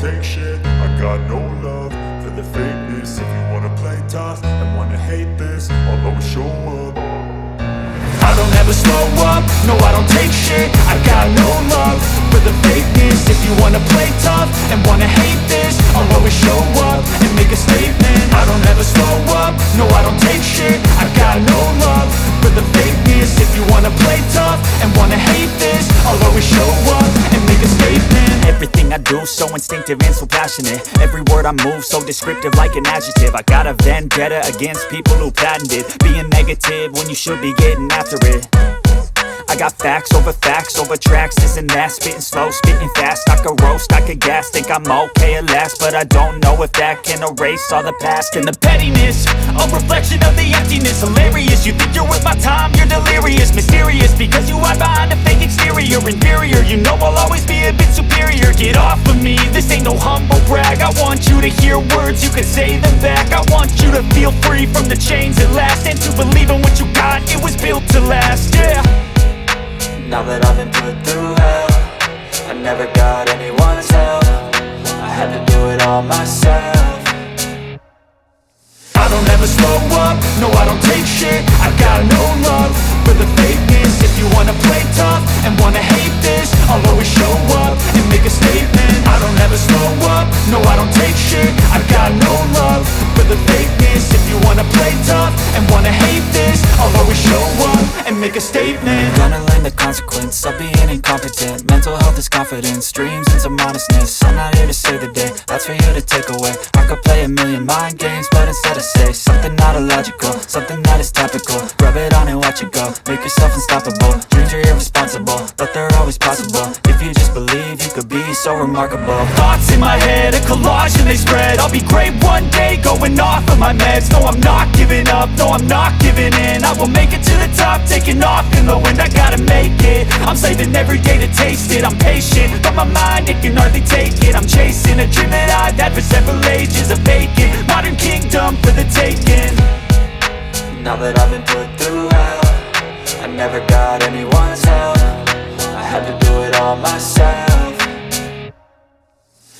take shit. I got no love for the fakeness. If you wanna play tough and wanna hate this, I'll always show up. I don't ever slow up, no I don't take shit. I got no love for the fakeness. If you wanna play tough and wanna hate this, I'll always show up and make a statement. I don't ever slow up, no I don't take shit. I got no love for the fakeness. If you wanna play tough and wanna hate this, I'll always show up and make a statement. Everything I do so instinctive and so passionate. Every word I move so descriptive like an adjective. I got a vendetta against people who patented being negative when you should be getting after it. I got facts over tracks, this and that. Spitting slow, spitting fast. I could roast, I could gas. Think I'm okay at last, but I don't know if that can erase all the past. And the pettiness, a reflection of the emptiness. Hilarious, you think you're worth my time, you're delirious. Mysterious, because you hide behind a fake exterior. Inferior, you know I'll always be a bit superior. Get off of me, this ain't no humble brag. I want you to hear words, you can say them back. I want you to feel free from the chains at last, and to believe in what you got, it was built to last, yeah. Now that I've been put through hell, I never got anyone's help. I had to do it all myself. I don't ever slow up, no I don't take shit. I got no love for the fakeness. If you wanna play tough and wanna hate this, I'll always show up and make a statement. I don't ever slow up, no I don't take shit. I got no love for the fakeness. If you wanna play tough and wanna hate this, I'll always show up and make a statement. Gonna learn the consequence of being incompetent. Mental health is confidence, dreams and some modestness. I'm not here to save the day, that's for you to take away. I could play a million mind games, but instead I say something not illogical, something that is topical. Rub it on and watch it go, make yourself unstoppable. Dreams are irresponsible, but they're always possible. If you just believe, you could be so remarkable. Thoughts in my head, a collage and they spread. I'll be great one day, going off of my meds. No, I'm not giving up, no, I'm not giving in. I will make it to the top, taking off in the wind. I gotta make it, I'm saving every day to taste it. I'm patient, but my mind, it can hardly take it. I'm chasing a dream that I've had for several ages. A vacant, modern kingdom for the taking. Now that I've been put through hell, I never got anyone's help. I had to do it all myself.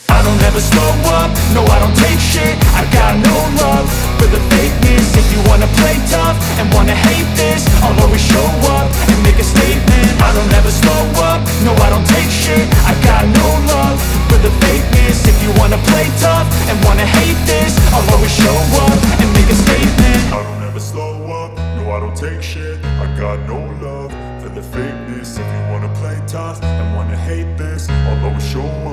I don't ever slow up, no I don't take shit. I got no love for the fakeness. If you wanna play tough and wanna hate this, I'll always show up and make a statement. I don't ever slow up, no I don't take shit. I got no love for the fakeness. If you wanna play tough and wanna hate this, I'll always show up and make a statement. I don't ever slow up, no I don't take shit. I got no love for the fakeness. If you wanna play tough and wanna hate this, I'll always show up.